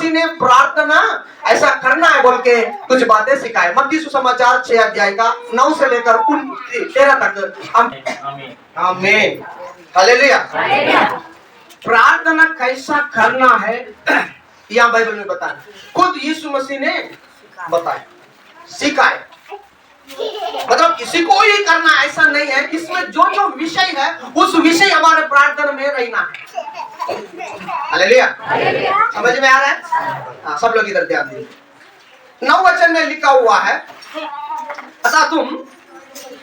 मसीह ने प्रार्थना ऐसा करना है बोल के कुछ बातें सिखाए। मत्ती सुसमाचार 6 अध्याय का 9 से लेकर 13 तक। आमीन, हालेलुया। प्रार्थना कैसा करना है यहाँ बाइबल में बताया, खुद यीशु मसीह ने बताया, सिखाया। मतलब किसी को ही करना ऐसा नहीं है, इसमें जो जो विषय है उस विषय हमारे प्रार्थना में रहना है। हालेलुया, समझ में आ रहा है? हाँ, सब लोग इधर ध्यान दीजिए। 9 वचन में लिखा हुआ है, अतः तुम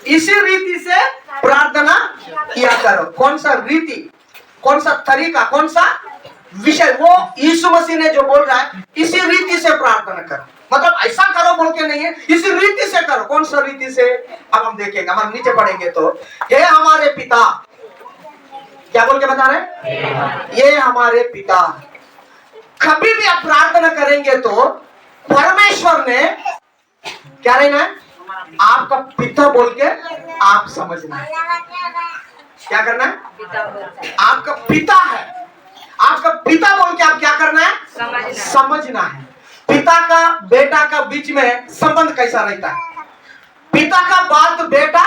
इसी रीति से प्रार्थना किया करो। कौन सा रीति, कौन सा तरीका, कौन सा विषय, वो यीशु मसीह ने जो बोल रहा है इसी रीति से प्रार्थना करो। मतलब ऐसा करो बोल के नहीं है, इसी रीति से करो। कौन सा रीति से, अब हम देखेंगे, हम नीचे पढ़ेंगे तो, हे हमारे पिता, क्या बोल के बता रहे हैं? ये हमारे पिता। कभी भी आप प्रार्थना करेंगे तो परमेश्वर ने क्या रहना है, आपका पिता बोल के आप समझना है। क्या करना है? आपका पिता है, आपका पिता बोल के आप क्या करना है? समझना है। पिता का बेटा का बीच में संबंध कैसा रहता है? पिता का बात बेटा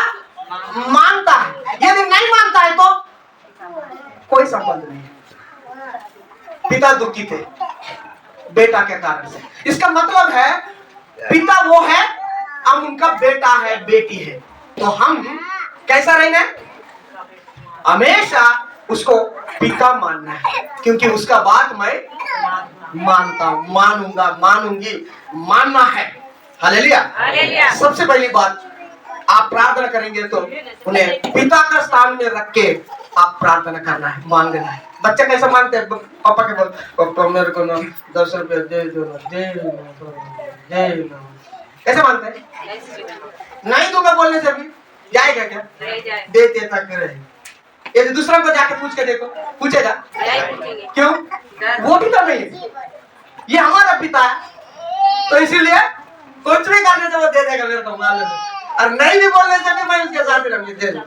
मानता है, यदि नहीं मानता है तो कोई संबंध नहीं। पिता दुखी थे बेटा के कारण से, इसका मतलब है पिता वो है, हम उनका बेटा है, बेटी है, तो हम कैसा रहना है? हमेशा उसको पिता मानना है, क्योंकि उसका बात मैं मानता हूं, मानूंगा, मानूंगी, मानना है। हालेलुया। सबसे पहली बात, आप प्रार्थना करेंगे तो उन्हें पिता का स्थान में रख के आप प्रार्थना करना है, मांगना है। बच्चे कैसे मानते हैं? पापा के बोल, पापा मेरे को ना 10 रुपए दे दो ना, दे ना। कैसे मानते हैं? नहीं दूंगा बोलने से भी जाएगा क्या? देते तक रहे। यदि दूसरा को जाके पूछ के देखो, पूछेगा? क्यों? वो पिता नहीं है, ये हमारा पिता है, तो इसीलिए कुछ भी करने से वो दे देगा, मेरे को मालूम है। और नहीं भी बोलने से भी मैं उसके साथ रहूंगी, देना।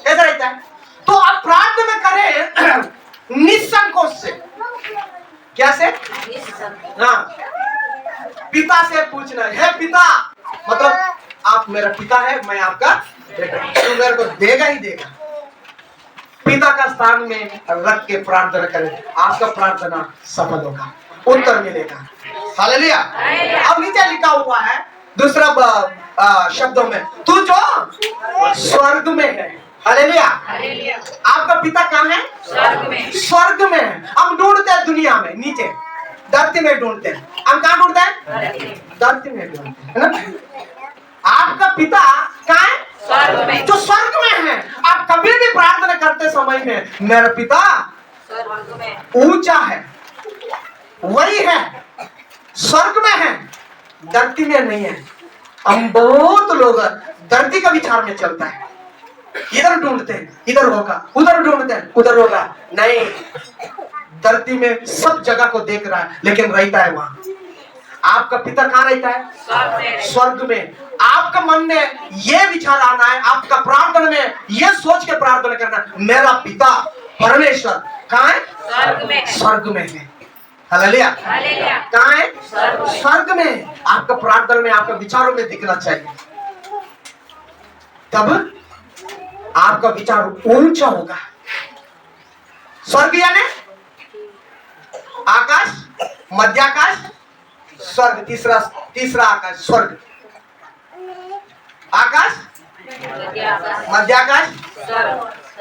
ऐसा रहता है। तो आप प्रार्थना करें निसंकोच से। क्या से? हाँ, पिता से पूछना है, पिता, मतलब आप मेरा पिता है, मैं आपका बेटा, तो मेरे को देगा ही देगा। पिता का स्थान में रख के प्रार्थना करें, आपका प्रार्थना सफल होगा, उत्तर मिलेगा। हालेलुया। अब नीचे लिखा हुआ है दूसरा शब्दों में, तू जो स्वर्ग में है। हालेलुया। आपका पिता कहाँ है? स्वर्ग में। स्वर्ग में है। हम ढूंढते हैं दुनिया में, नीचे धरती में ढूंढते हैं। हम कहाँ ढूंढते हैं? धरती में ढूंढते हैं, है ना? आपका पिता कहाँ है? स्वर्ग में। जो स्वर्ग में है, आप कभी भी प्रार्थना करते समय में मेरा पिता स्वर्ग में ऊंचा है, वही है, स्वर्ग में है, धरती में नहीं है। हम बहुत लोग धरती का विचार में चलता है, इधर ढूंढते हैं, इधर होगा, उधर ढूंढते हैं, उधर होगा, नहीं। धरती में सब जगह को देख रहा है, लेकिन रहता है वहां। आपका पिता कहाँ रहता है? स्वर्ग में। आपका मन में ये विचार आना है, आपका प्रार्थना में ये सोच के प्रार्थना करना, मेरा पिता परमेश्वर कहाँ है? स्वर्ग में। स्वर्ग में है। हालेलुया। कहाँ है? स्वर्ग में। आपका प्रार्थना में, आपका विचारों में दिखना चाहिए, तब आपका विचार ऊंचा होगा। स्वर्ग यानी आकाश, मध्याकाश, स्वर्ग, तीसरा आकाश, स्वर्ग, आकाश, मध्याकाश,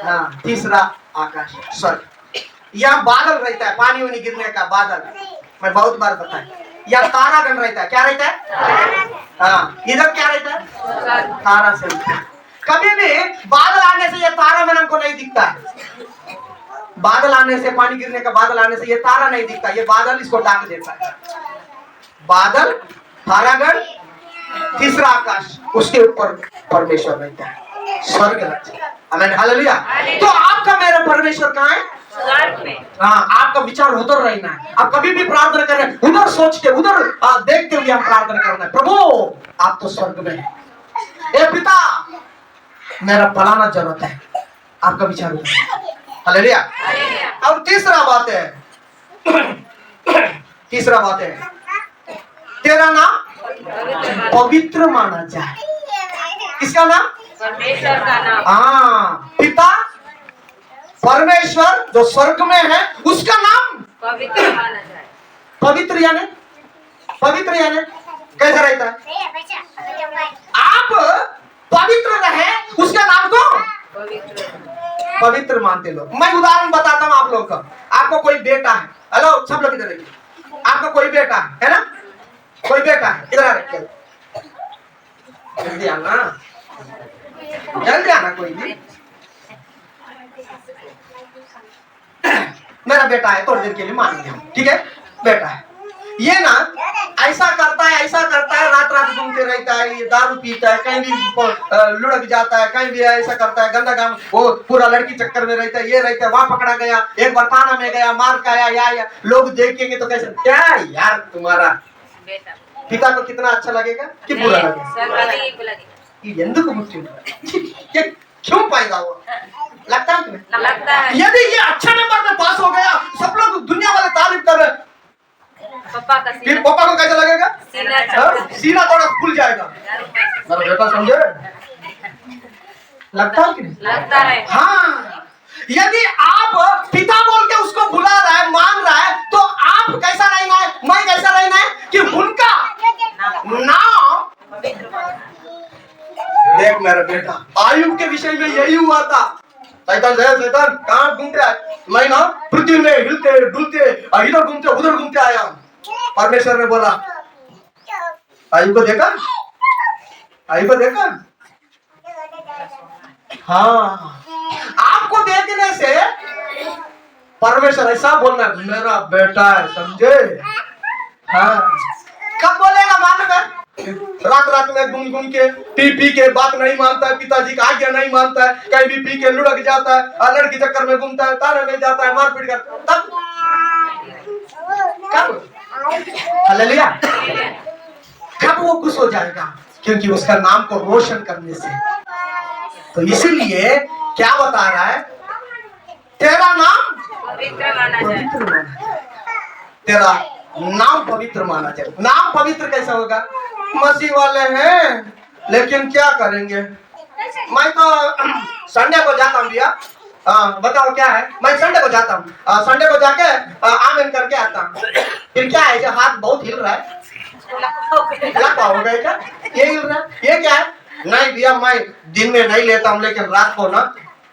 हाँ, तीसरा आकाश, स्वर्ग। यहाँ बादल रहता है, पानी वानी गिरने का बादल, मैं बहुत बार बताया। यहाँ तारागण रहता है, क्या रहता है? हाँ, इधर क्या रहता है? तारा से। कभी भी बादल आने से ये तारा मन को नहीं दिखता है। बादल आने से, पानी गिरने का बादल आने से ये तारा नहीं दिखता, ये बादल इसको ढाक देता है। बादल, तारागण, तीसरा आकाश, उसके ऊपर परमेश्वर रहता है, स्वर्ग रहता है। आमीन, हालेलुया। तो आपका मेरा परमेश्वर कहाँ है? स्वर्ग में। हाँ, आपका विचार उधर रहना है। आप कभी भी प्रार्थना कर रहे हैं, उधर सोच के, उधर देखते हुए हम प्रार्थना करना है। प्रभु, आप तो स्वर्ग में हैं। ए पिता, मेरा फलाना जरूरत है, आपका विचार उधर। हालेलुया। और तीसरा बात है तेरा नाम पवित्र माना जाए। किसका नाम? परमेश्वर का नाम। हाँ, पिता परमेश्वर जो स्वर्ग में है उसका नाम पवित्र माना जाए। पवित्र यानी कैसा रहता है? आप पवित्र रहे उसका नाम को पवित्र मानते लोग। मैं उदाहरण बताता हूँ आप लोग का। आपको कोई बेटा है, हेलो सब लोग इधर देखिए, आपका कोई बेटा है ना, कोई बेटा है, इधर आ रहे, जल्दी आना कोई भी। मेरा बेटा है, थोड़ी देर के लिए मान लिया, ठीक है, बेटा है, ये ना ऐसा करता है, रात घूमते रहता है, ये दारू पीता है, कहीं भी लुढ़क जाता है, कहीं भी ऐसा करता है, गंदा काम, वो पूरा लड़की चक्कर में रहता है, ये रहता है, वहां पकड़ा गया, एक बार थाना में गया, मार खाया, या लोग देखेंगे तो कैसे, क्या यार तुम्हारा पिता को कितना अच्छा लगेगा कि बुरा लगेगा? क्यों पाएगा वो? लगता है तुम्हें? लगता है। यदि ये अच्छा नंबर में पास हो गया, सब लोग दुनिया वाले तारीफ कर रहे हैं, फिर पापा को कैसा लगेगा? सीना थोड़ा फूल जाएगा। मेरा बेटा समझे? लगता है कि नहीं? लगता है। हाँ, यदि आप पिता बोल के उसको बुला रहा है, मान रहा है, तो आप कैसा रहना है, मैं कैसा रहना है कि उनका नाम। देख मेरा बेटा, आयुब के विषय में यही हुआ था। शैतान कहाँ घूमते आए, मैं ना पृथ्वी में हिलते डुलते इधर घूमते उधर घूमते आया। परमेश्वर ने बोला, आयुब को देखा? हाँ, आपको देखने से परमेश्वर ऐसा बोलना, मेरा बेटा है, समझे? हाँ, कब बोलेगा मालूम है? रात में घूम के पी के बात नहीं मानता है, पिताजी का आज्ञा नहीं मानता है, कहीं भी पी के लुढ़क जाता है, लड़की चक्कर में घूमता है, ताने में जाता है, मारपीट करता है, तब हालेलुया, कब वो खुश हो जाएगा? क्योंकि उसका नाम को रोशन करने से। तो इसीलिए क्या बता रहा है? तेरा नाम पवित्र माना जाए। तेरा नाम पवित्र माना जाए। नाम पवित्र कैसा होगा? मसीह वाले हैं लेकिन क्या करेंगे? मैं तो संडे को जाता हूँ भैया, बताओ क्या है? मैं संडे को जाता हूँ, संडे को जाके आमेन करके आता हूँ। फिर क्या है, जो हाथ बहुत हिल रहा है, लपा हो गया क्या? ये हिल रहा है, ये क्या है? नहीं भैया, मैं दिन में नहीं लेता हूँ लेकिन रात को ना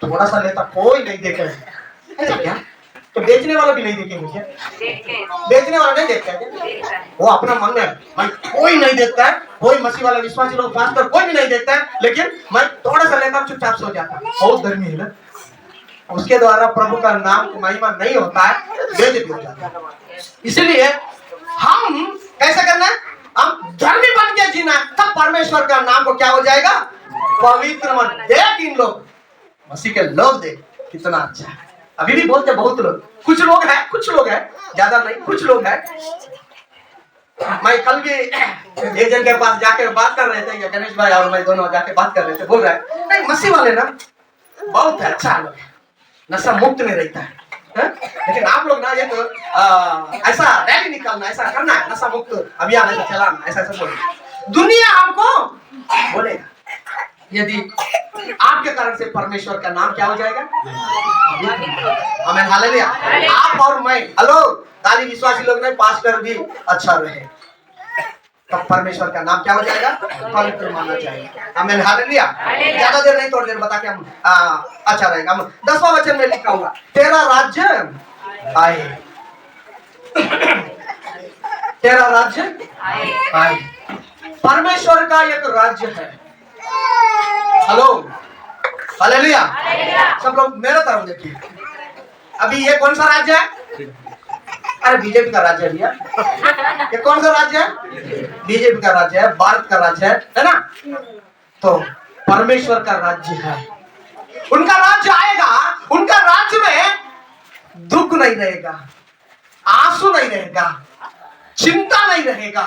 थोड़ा सा लेता, कोई नहीं देखेगा। ऐसा क्या? तो बेचने वाला भी नहीं देखेंगे क्या? बेचने वाला नहीं देखता है, वो अपना मन में, कोई नहीं देखता है, कोई मसीह वाला विश्वासी लोग पास्टर कोई भी नहीं देखता है, लेकिन मैं थोड़ा सा लेकर चुपचाप सो जाता। बहुत गर्मी है ना, उसके द्वारा प्रभु का नाम महिमा नहीं होता है, बेइज्जती हो जाता है। इसलिए हम कैसे करना है? हम धर्मी बन के जीना है, तब परमेश्वर का नाम को क्या हो जाएगा? पवित्र मन। देख इन लोग मसीह के लोग, देख कितना अच्छा है। अभी भी बोलते बहुत लोग, कुछ लोग हैं, ज्यादा नहीं, कुछ लोग हैं। मैं कल भी एक जन के पास जाके बात कर रहे थे, गणेश भाई और मैं दोनों जाके बात कर रहे थे, बोल रहा है नहीं मसीह वाले ना बहुत है, अच्छा लोग, नशा मुक्त में रहता है, लेकिन आप लोग ना ये तो ऐसा रैली निकालना, ऐसा करना है, नशा मुक्त अभियान ऐसा चलाना, ऐसा बोले। दुनिया हमको बोलेगा, यदि आपके कारण से परमेश्वर का नाम क्या हो जाएगा? आमीन, हालेलुया। आप और मैं, हेलो ताली विश्वासी लोग नहीं, पास्टर भी अच्छा रहे, तब परमेश्वर का नाम क्या हो जाएगा? पवित्र माना जाएगा। आमीन, हालेलुया। ज्यादा देर नहीं, थोड़ी देर बता के हम अच्छा रहेगा। 10वां वचन में लिखा होगा, तेरा राज्य आए, तेरा राज्य आए। परमेश्वर का एक राज्य है। Hello, hallelujah. सब लोग मेरे तरफ देखिए। अभी ये कौन सा राज्य है? अरे बीजेपी का राज्य है भैया। ये कौन सा राज्य है? बीजेपी का राज्य है, भारत का राज्य है ना? तो परमेश्वर का राज्य है, उनका राज्य आएगा। उनका राज्य में दुख नहीं रहेगा, आंसू नहीं रहेगा, चिंता नहीं रहेगा,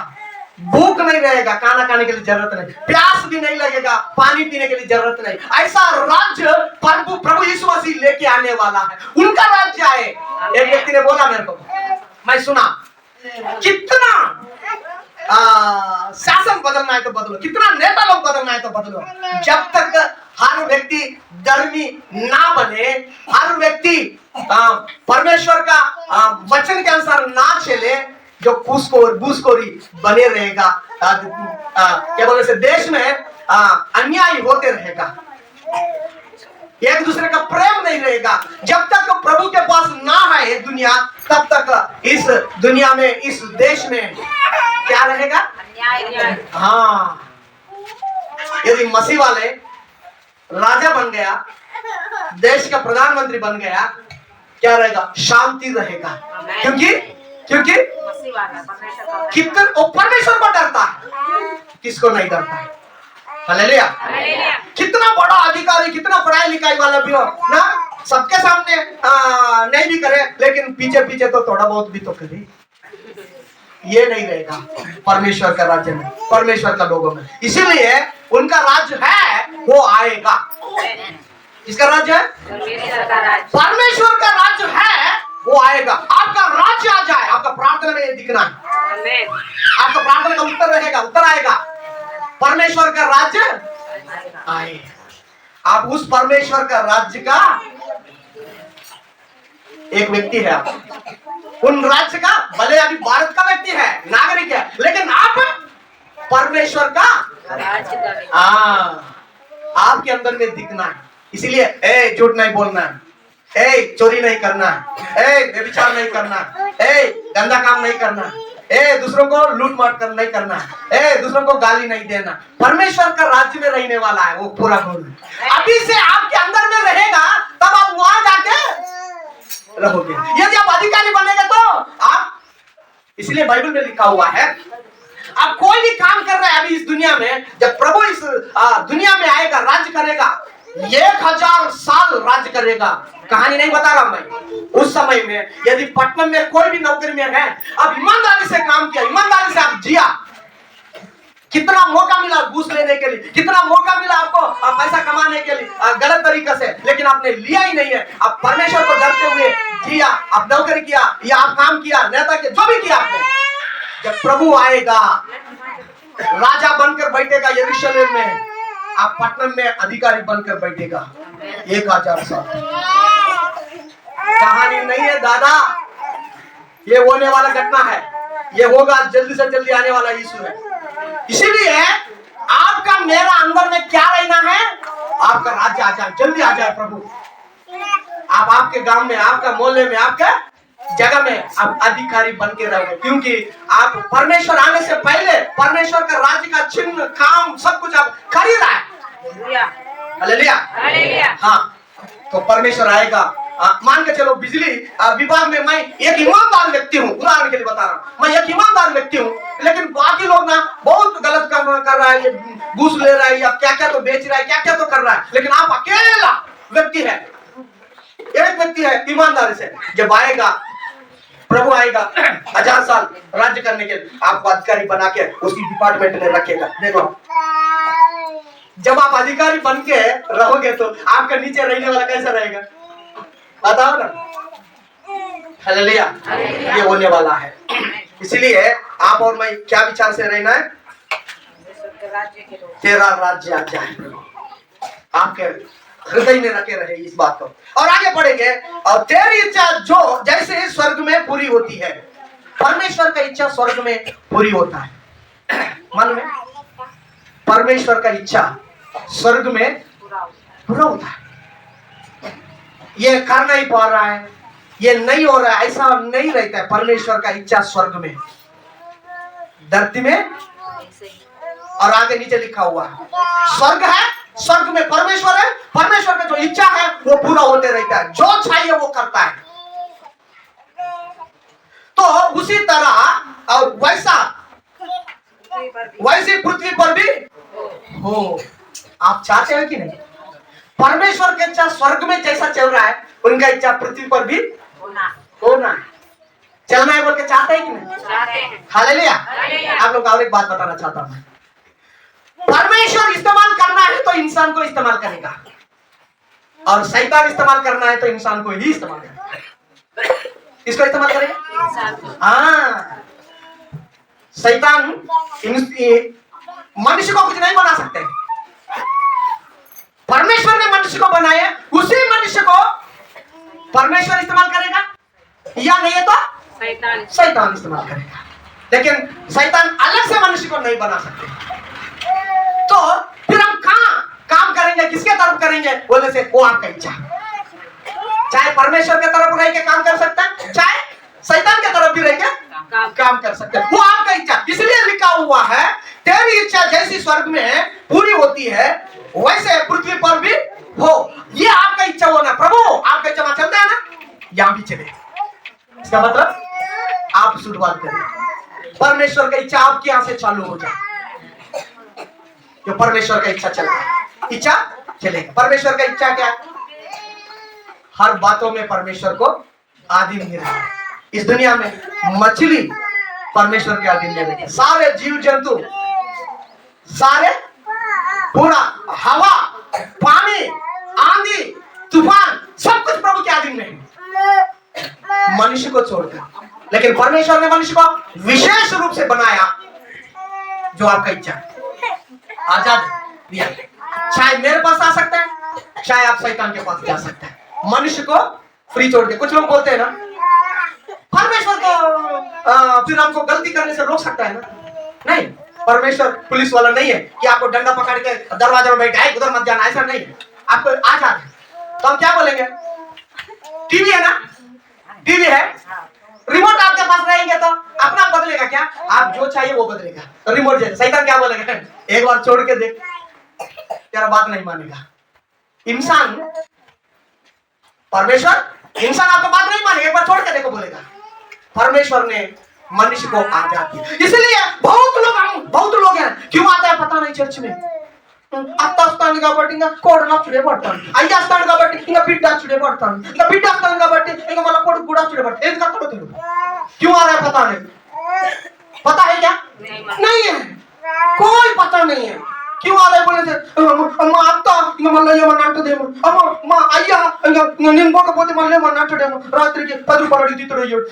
भूख नहीं रहेगा, खाना खाने के लिए जरूरत नहीं, प्यास भी नहीं लगेगा, पानी पीने के लिए जरूरत नहीं। ऐसा राज्य प्रभु यीशु मसीह लेके आने वाला है। उनका राज्य आए। एक व्यक्ति ने बोला मेरे को, मैं सुना, कितना शासन बदलना है तो बदलो, कितना नेता लोग बदलना है तो बदलो, जब तक हर व्यक्ति धर्मी ना बने, हर व्यक्ति परमेश्वर का वचन के अनुसार ना चले, जो घूसखोरी बने रहेगा, क्या बोले से देश में अन्याय होते रहेगा, एक दूसरे का प्रेम नहीं रहेगा। जब तक प्रभु के पास ना है दुनिया, तब तक इस दुनिया में, इस देश में क्या रहेगा? हाँ, यदि मसीह वाले राजा बन गया, देश का प्रधानमंत्री बन गया, क्या रहेगा? शांति रहेगा। क्योंकि कितना वो परमेश्वर को डरता है, किसको नहीं डरता है? हालेलुया। कितना बड़ा अधिकारी, कितना पढ़ाई लिखाई वाला भी हो ना, सबके सामने नहीं भी करे, लेकिन पीछे पीछे तो थोड़ा बहुत भी तो करे, ये नहीं रहेगा परमेश्वर का राज्य में, परमेश्वर का लोगों में। इसीलिए उनका राज्य है, वो आएगा। किसका राज्य है? परमेश्वर का राज्य है, वो आएगा। आपका राज्य आ जाए, आपका प्रार्थना में दिखना है, आपका प्रार्थना का उत्तर रहेगा, उत्तर आएगा, परमेश्वर का राज्य आए। आप उस परमेश्वर का राज्य का एक व्यक्ति है, उन राज्य का, भले अभी भारत का व्यक्ति है, नागरिक है, लेकिन आप परमेश्वर का आपके अंदर में दिखना है। इसीलिए झूठ नहीं बोलना है, चोरी नहीं करना है, व्यभिचार नहीं करना है, गंदा काम नहीं करना है, दूसरों को लूट मार कर नहीं करना है, दूसरों को गाली नहीं देना। परमेश्वर का राज्य में रहने वाला है वो पूरा गुण। अभी से आपके अंदर में रहेगा, तब आप वहां जाके रहोगे। यदि आप अधिकारी बनेंगे तो आप, इसलिए बाइबल में लिखा हुआ है, आप कोई भी काम कर रहे हैं अभी इस दुनिया में, जब प्रभु इस दुनिया में आएगा, राज्य करेगा, 1000 साल राज्य करेगा। कहानी नहीं बता रहा मैं। उस समय में यदि पटना में कोई भी नौकरी में है, अब ईमानदारी से काम किया, ईमानदारी से आप जिया, कितना मौका मिला घूस लेने के लिए, कितना मौका मिला आपको पैसा कमाने के लिए गलत तरीके से, लेकिन आपने लिया ही नहीं है। आप परमेश्वर को डरते हुए जिया, आप नौकरी किया या आप काम किया, नेता के जो भी किया आपने, जब प्रभु आएगा, राजा बनकर बैठेगा यरूशलेम में, आप पटना में अधिकारी बनकर बैठेगा 1000 साल। कहानी नहीं है दादा, ये होने वाला घटना है, ये होगा, जल्दी से जल्दी आने वाला यीशु है। इसीलिए आपका मेरा अंदर में क्या रहना है? आपका राज्य आ जाए, जल्दी आ जाए प्रभु। आप आपके गांव में, आपका मोहल्ले में, आपके जगह में आप अधिकारी बन के रहोगे, क्योंकि आप परमेश्वर आने से पहले परमेश्वर का राज्य का चिन्ह, काम, सब कुछ आप खरीदा है। हालेलुया। हाँ, तो परमेश्वर आएगा। मान के चलो बिजली विभाग में मैं एक ईमानदार व्यक्ति हूँ, उदाहरण के लिए बता रहा हूँ, मैं एक ईमानदार व्यक्ति हूँ, लेकिन बाकी लोग ना बहुत गलत काम कर रहा है, घूस ले रहा है, या क्या क्या तो बेच रहा है, क्या क्या तो कर रहा है, लेकिन आप अकेला व्यक्ति है, एक व्यक्ति है ईमानदारी से। जब आएगा प्रभु, आएगा 1000 साल राज्य करने के, आपको अधिकारी बना के उसकी डिपार्टमेंट में रखेगा। देखो, जब आप अधिकारी बन के रहोगे तो आपका नीचे रहने वाला कैसा रहेगा, बताओ ना। हालेलुया। ये होने वाला है। इसलिए आप और मैं क्या विचार से रहना है? तेरा राज्य आ जाए, आपके हृदय में रखे रहे इस बात को। और आगे बढ़ेंगे, और तेरी इच्छा जो जैसे स्वर्ग में पूरी होती है, परमेश्वर का इच्छा स्वर्ग में पूरी होता है। मन में परमेश्वर का इच्छा स्वर्ग में पूरा होता है। ये कर नहीं पा रहा है, ये नहीं हो रहा है, ऐसा नहीं रहता है। परमेश्वर का इच्छा स्वर्ग में, धरती में, और आगे नीचे लिखा हुआ है स्वर्ग है, स्वर्ग में परमेश्वर है, परमेश्वर का जो इच्छा है वो पूरा होते रहता है, जो चाहिए वो करता है। तो उसी तरह और वैसे पृथ्वी पर भी हो। आप चाहते हैं कि नहीं? परमेश्वर की इच्छा स्वर्ग में जैसा चल रहा है, उनका इच्छा पृथ्वी पर भी होना है। चलना है बोल के चाहते हैं कि नहीं? चाहते हैं। हालेलुया। हालेलुया। आप लोग को और एक बात बताना चाहता हूं। परमेश्वर इस्तेमाल करना है तो इंसान को इस्तेमाल करेगा, और शैतान इस्तेमाल करना है तो इंसान को ही इस्तेमाल करेगा। किसको इस्तेमाल करेगा? इंसान को। हाँ, शैतान मनुष्य को कुछ नहीं बना सकते। परमेश्वर ने मनुष्य को बनाया, उसी मनुष्य को परमेश्वर इस्तेमाल करेगा, या नहीं तो शैतान इस्तेमाल करेगा। लेकिन शैतान अलग से मनुष्य को नहीं बना सकते। तो फिर हम कहां काम करेंगे, किसके तरफ करेंगे? बोले से वो आपका इच्छा। चाहे परमेश्वर के तरफ रह के काम कर सकते हैं, चाहे शैतान के तरफ भी रह के काम कर सकते हैं, वो आपका इच्छा। इसलिए लिखा हुआ है, तेरी इच्छा जैसी स्वर्ग में पूरी होती है वैसे पृथ्वी पर भी हो। ये आपका इच्छा होना। प्रभु आपका इच्छा चलता है ना, यहां भी चले। इसका मतलब आप शुरुआत करें, परमेश्वर का इच्छा आपके यहां से चालू हो जाए। जो परमेश्वर का इच्छा चलता है, इच्छा चलेगा। परमेश्वर का इच्छा क्या? हर बातों में परमेश्वर को आधीन नहीं रहना। इस दुनिया में मछली परमेश्वर के अधीन नहीं रहती, सारे जीव जंतु, सारे पूरा हवा, पानी, आंधी, तूफान, सब कुछ प्रभु के अधीन में है, मनुष्य को छोड़कर। लेकिन परमेश्वर ने मनुष्य को विशेष रूप से बनाया, जो आपका इच्छा आजाद दिया। चाहे मेरे पास आ सकता है, चाहे आप शैतान के पास जा सकते हैं, मनुष्य को फ्री छोड़ के। कुछ लोग बोलते हैं ना, परमेश्वर तो फिर हमको गलती करने से रोक सकता है ना? नहीं, परमेश्वर पुलिस वाला नहीं है कि आपको डंडा पकड़ के दरवाजे में बैठाए, उधर मत जाना, ऐसा नहीं है। आपको आजाद है, तो हम क्या बोलेंगे? टीवी है ना, टीवी है, रिमोट आपके पास रहेंगे तो अपना बदलेगा क्या? आप जो चाहिए वो बदलेगा। तो रिमोट जैसे शैतान क्या बोलेगा? एक बार छोड़ के देख, तेरा बात नहीं मानेगा। इंसान, परमेश्वर इंसान आपका बात नहीं मानेगा, एक बार छोड़ के देखो बोलेगा। परमेश्वर ने मनुष्य को आजाद दिया। इसलिए बहुत लोग हैं, क्यों आता है पता नहीं चर्च में। అత్త వస్తాను కాబట్టి ఇంకా కోడలు అచ్చుడే పడతాను, అయ్య వస్తాడు కాబట్టి ఇంకా బిడ్డ అచ్చుడే పడతాను, ఇంకా బిడ్డ వస్తాను కాబట్టి ఇంకా మళ్ళీ కొడుకు కూడా అచ్చుడే పడతాను। ఎందుకు అత్తడో తెలియదు, क्यों आ रहा है पता नहीं। पता है क्या? नहीं है, कोई पता नहीं है क्यों आ रहा है। बोले మా అత్త ఇంకా మళ్ళీ ఏమన్నా అంటదేమో, అమ్మ మా అయ్య ఇంకా నేను పోకపోతే మళ్ళీ ఏమన్నా అంటాడేమో, రాత్రికి 10 రూపాయలు అడిగి తీతుడు అయ్యాడు।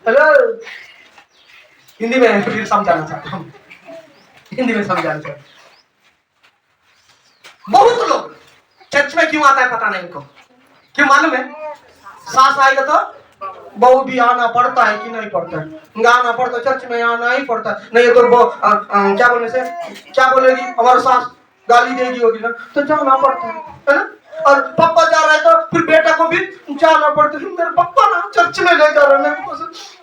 हेलो, हिंदी में फिर समझाना चाहता हूँ, हिंदी में समझाना चाहता हूँ। बहुत लोग चर्च में क्यों आता है पता नहीं इनको, क्यों मालूम है? सास आएगा तो बहू भी आना पड़ता है कि नहीं पड़ता है? आना पड़ता है, चर्च में आना ही पड़ता है। नहीं तो क्या बोलने से क्या बोलेगी, हमारी सास गाली देगी होगी ना, तो जाना पड़ता है ना। और पापा जा रहा है तो फिर बेटा को भी जाना पड़ता है। मेरे पापा ना चर्च में ले जा रहे हैं,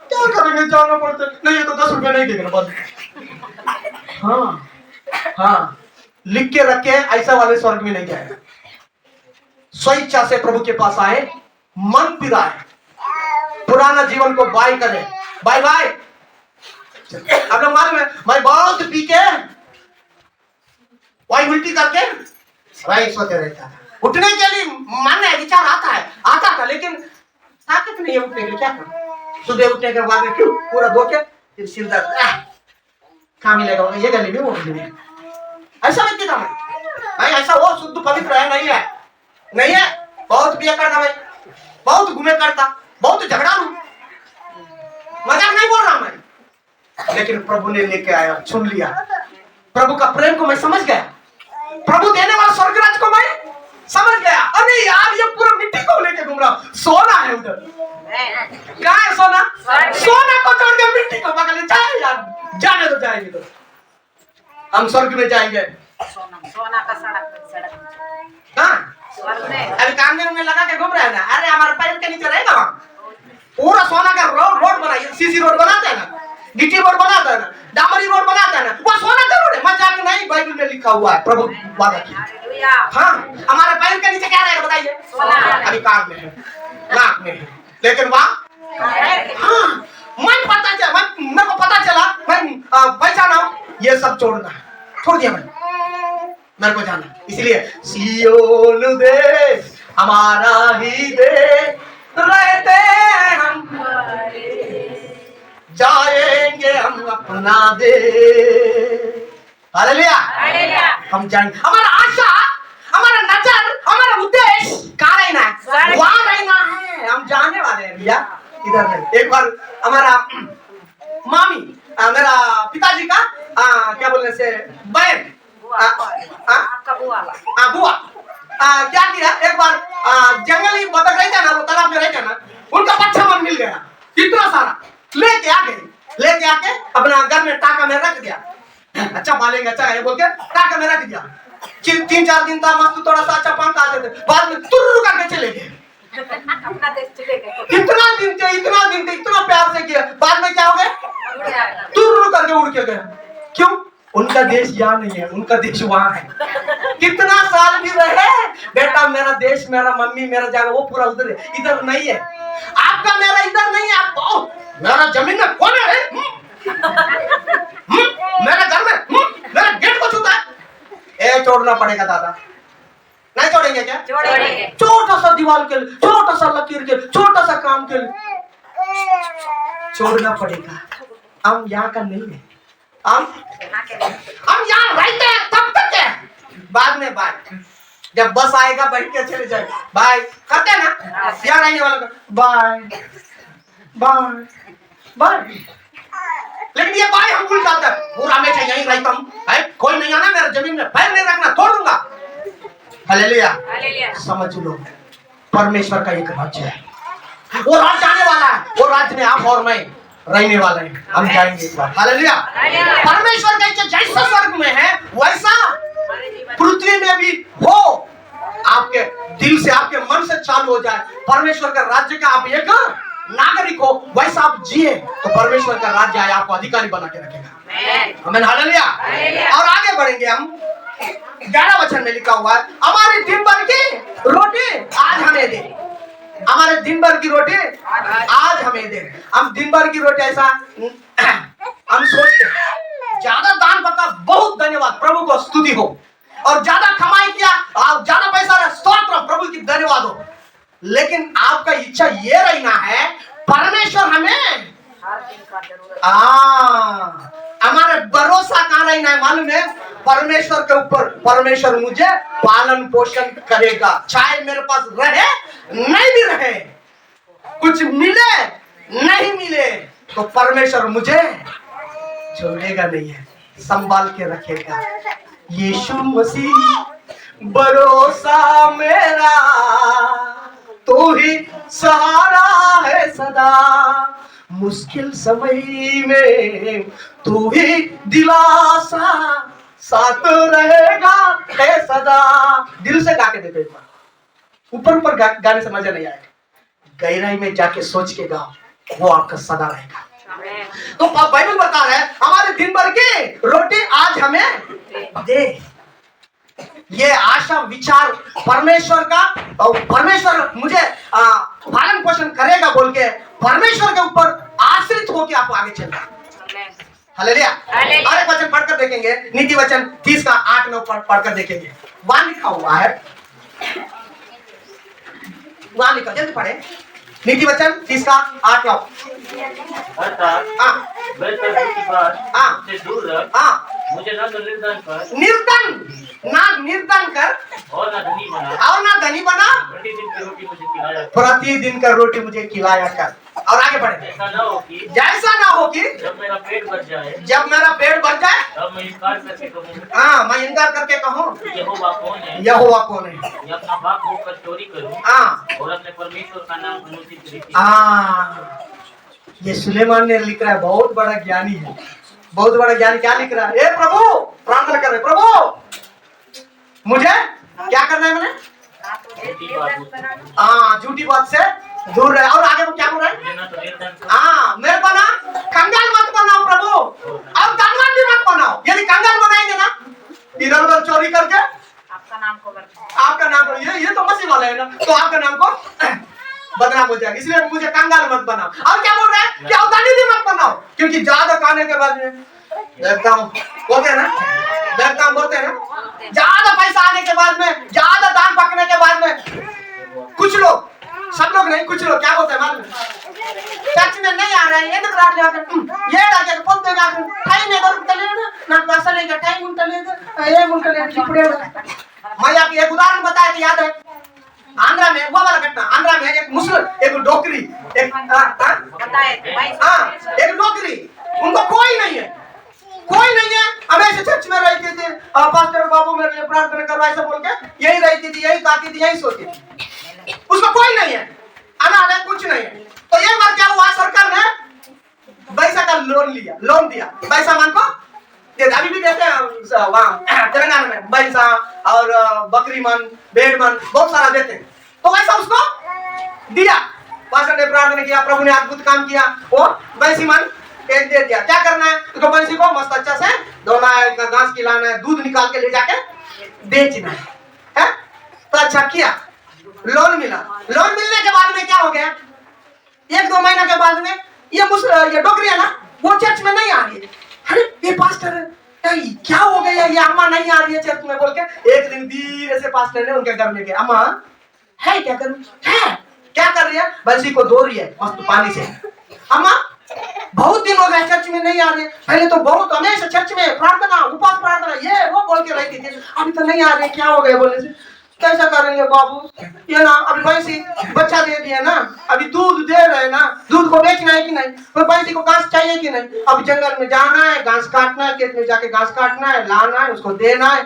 क्या करेंगे, जाना पड़ता है। नहीं तो 10 रुपए नहीं देंगे बस। हाँ हाँ, लिख के रखे, ऐसा वाले स्वर्ग में नहीं जाएगा। स्वेच्छा से प्रभु के पास आए, मन फिराए, पुराना जीवन को बाय करे, बाय बाय। आप लोग मालूम है, मैं बहुत पी के वही उल्टी करके वही सोते रहता था। उठने के लिए मन है, विचार आता था, लेकिन ताकत नहीं है उठने के लिए। क्या करूं? सुबह उठने के बाद क्यों पूरा धो के फिर सिर दर्द, कहाँ मिलेगा ये गली में, वो गली में। ऐसा व्यक्ति था मैं, ऐसा वो शुद्ध पवित्र है नहीं है। बहुत पिया करता भाई, बहुत घूमे करता, बहुत झगड़ा लू, मजाक नहीं बोल रहा मैं। लेकिन प्रभु ने लेके आया, सुन लिया, प्रभु का प्रेम को मैं समझ गया, प्रभु देने वाला स्वर्ग राज को मैं समझ गया। अरे यार, ये पूरा मिट्टी को लेके घूम रहा हूं, सोना है उधर। क्या है सोना? सोना को छोड़ के मिट्टी को पकड़ ले जाए यार, जाने तो जाएंगे, तो हम स्वर्ग में जाएंगे। सोना का सड़क हाँ, स्वर्ग में अभी काम में लगा के घूम रहे हैं ना। अरे हमारा पैर के नीचे रहेगा वहां पूरा सोना का रोड बनाइए, सीसी रोड बनाते हैं ना, गिट्टी रोड बनाता है ना, डामरी रोड बनाता है ना, वो सोना जरूर है, मजाक नहीं। बाइबल में लिखा हुआ है, प्रभु वादा किया। हालेलुया। हाँ, हमारे पैर के नीचे क्या रहेगा बताइए? सोना। अभी काम में है, नाक में है, लेकिन वहां हाँ, मेरे को पता चला, मैं पहचाना हूं, ये सब छोड़ दिया मैंने, मेरे को जाना। इसलिए सियोन देश हमारा ही देश, रहते हम बना दे। हालेलुया। हम जाएंगे, हमारा आशा, हमारा नजर, हमारा उद्देश्य कहाँ रहना है? वहां रहना है। हम जाने वाले हैं भैया, इधर नहीं। एक बार हमारा मामी, मेरा पिताजी का क्या बोलने से बहन, आपका बुआ बुआ क्या किया, एक बार जंगली बतख रहता ना, वो तालाब में रहता ना, उनका बच्चा मन मिल गया इतना सारा, लेके आके अपना घर में टाका में रख दिया। अच्छा पालेंगे, अच्छा है बोल के टाका में रख दिया। 3-4 दिन था मस्त, थोड़ा सा अच्छा पंख आते थे, बाद में तुर्र करके चले गए। अपना देश चले गए। इतना दिन थे, इतना प्यार से किया, बाद में क्या हो गए? तुर्र करके उड़ के गए। क्यों? उनका देश यहाँ नहीं है, उनका देश वहाँ है। कितना साल भी रहे, बेटा मेरा देश, मेरा मम्मी, मेरा जगह वो पूरा उधर है, इधर नहीं है। आपका मेरा इधर नहीं है। आप मेरा जमीन में कौन है? मेरे घर में मेरा गेट को छूता है। छोड़ना पड़ेगा दादा। नहीं छोड़ेंगे क्या? छोड़ेंगे। छोटा सा दीवार के लिए, छोटा सा लकीर के लिए, छोटा सा काम के लिए छोड़ना पड़ेगा। हम यहाँ का नहीं है, हम यहाँ रहते हैं तब तक है, बाद में बाय। जब बस आएगा बैठ के चले जाए, बाय करते हैं ना यहाँ रहने वालों का, बाय बाय बाय। लेकिन ये बाय हम भूल जाते हैं, पूरा हमेशा यहीं रहता हूँ, कोई नहीं आना मेरा जमीन में, पैर नहीं रखना, तोड़ दूंगा। हालेलुया। समझ लो, परमेश्वर का एक राज्य है, वो राज्य आने वाला है, वो राज्य में आप और मैं रहने वाले हैं। हम जाएंगे इस बार। हालेलुया। परमेश्वर का इच्छा जैसा स्वर्ग में है वैसा पृथ्वी में भी हो। आपके दिल से, आपके मन से चालू हो जाए, परमेश्वर का राज्य का आप एक नागरिक हो, वैसा आप जिए तो परमेश्वर का राज्य आए आपको अधिकारी बना के रखेगा। आमीन। हालेलुया। और आगे बढ़ेंगे हम। 11 वचन में लिखा हुआ है, हमारे दिन भर की रोटी आज हमें दे। हमारे दिन भर की रोटी आज हमें दे। हम दिन भर की रोटी ऐसा हम सोचते हैं, ज्यादा दान बता, बहुत धन्यवाद, प्रभु को स्तुति हो, और ज्यादा कमाई किया, ज्यादा पैसा रहा, स्तोत्र, प्रभु की धन्यवाद हो। लेकिन आपका इच्छा ये रहना है, परमेश्वर हमें हमारे भरोसा कहाँ रहना है मालूम है? परमेश्वर के ऊपर। परमेश्वर मुझे पालन पोषण करेगा, चाहे मेरे पास रहे नहीं भी रहे, कुछ मिले नहीं मिले, तो परमेश्वर मुझे छोड़ेगा नहीं है, संभाल के रखेगा। यीशु मसीह भरोसा मेरा, तू ही सहारा है सदा, मुश्किल समय में तू ही दिलासा, साथ रहेगा है सदा। दिल से गा के देखो एक बार, ऊपर गाने से मजा नहीं आएगा, गहराई में जाके सोच के गाओ, वो आपका सदा रहेगा। तो बाइबल बता रहा है, हमारे दिन भर की रोटी आज हमें दे। ये आशा विचार परमेश्वर का, और परमेश्वर मुझे पालन पोषण करेगा बोल के परमेश्वर के ऊपर आश्रित होकर आप आगे चलना। हालेलुया। और एक वचन पढ़कर देखेंगे, नीति वचन 30 का 8-9 पढ़कर देखेंगे। वहां लिखा हुआ है, वहां लिखा, जल्दी पढ़े, नीति वचन 30 का 8-9। मुझे ना तो निर्धन कर और ना धनी बना, प्रतिदिन का रोटी मुझे खिलाया कर। और आगे बढ़े, जैसा ना हो कि जब मेरा पेट भर जाए, तब मैं इनकार करके कहूँ यहोवा कौन है, मैं अपना बाप होकर चोरी करूं और अपने परमेश्वर का नाम अनुचित रीति। ये सुलेमान ने लिख रहा है, बहुत बड़ा ज्ञानी है, बहुत बड़ा ज्ञानी। क्या लिख रहा है? ए प्रभु, प्रार्थना कर रहे, प्रभु मुझे क्या करना है? मैंने झूठी बात से दूर रहे। और आगे वो क्या बोल रहा है? मेरे को ना कंगाल मत बनाओ प्रभु, और धनवान भी मत बनाओ। यदि कंगाल बनाएंगे ना, इधर उधर चोरी करके आपका नाम ये तो मसीह वाला है ना, तो आपका नाम को बदनाम हो जाएगा। इसलिए मुझे कंगाल मत बनाओ। और क्या बोल रहा है? क्या धनी भी मत बनाओ, क्योंकि ज्यादा खाने के बाद में देखता हूँ, बोलते हैं ना, बोलते हैं ना, ज्यादा पैसा आने के बाद में, ज्यादा दान पकने के बाद में, कुछ लोग, सब लोग नहीं, कुछ लोग क्या बोलते हैं मालूम? चर्च में नहीं आ रहे हैं, ये डाल के ತೆಗ ಟೈಮ್ ಎದರ್ ತಲೆದ ನಾನು ಕ್ಲಾಸಲ್ಲಿ ಟೈಮ್ ಉಂಟಲೇದ ಏನ್ ಉಂಟಲೇದ ಚಿಪಡೆ मैं आपको एक उदाहरण बताया कि याद है आंध्रा में वो वाला घटना आंध्रा में एक मुस्लिम एक डोकरी एक एक डोकरी उनको कोई नहीं है हमेशा चर्च में रहती थी पास्टर बाबू मेरे लिए प्रार्थना करो ऐसा बोल के यही रहती थी यही खाती थी यही सोती थी उसको कोई नहीं है अनाथ है कुछ नहीं है तो एक बार क्या हुआ सरकार ने पैसा का लोन दिया पैसा मान को अभी भी देते हैं वहाँ तेलंगाना में भैंसा और बकरी मन भेड़ मन बहुत सारा देते हैं तो वैसा उसको दिया पास्टर ने प्रार्थना किया प्रभु ने अद्भुत काम किया वो भैंसी मन एक दे दिया क्या करना है तो भैंसी को मस्त अच्छा से धोना है घास खिलाना है दूध निकाल के ले जाके बेचना है तो अच्छा किया लोन मिला लोन मिलने के बाद में क्या हो गया 1-2 महीना के बाद में ये डोकरी है ना वो चर्च में नहीं आ रही है अरे ये पास्टर क्या हो गया ये अम्मा नहीं आ रही है चर्च में बोल के एक दिन धीरे से पास्टर ने उनके घर में गया अम्मा है क्या कर रही है बंसी को धो रही है मस्त पानी से अम्मा बहुत दिन हो गए चर्च में नहीं आ रही है पहले तो बहुत हमेशा चर्च में प्रार्थना उपवास प्रार्थना ये वो बोल के रहती थी अभी तो नहीं आ रही क्या हो गया बोलने से कैसा करेंगे बाबू ये ना अभी भैंसी बच्चा दे दिया ना अभी दूध दे रहे ना दूध को बेचना है कि नहीं तो भैंसी को घास चाहिए कि नहीं अब जंगल में जाना है घास काटना है खेत में जाके घास काटना है लाना है उसको देना है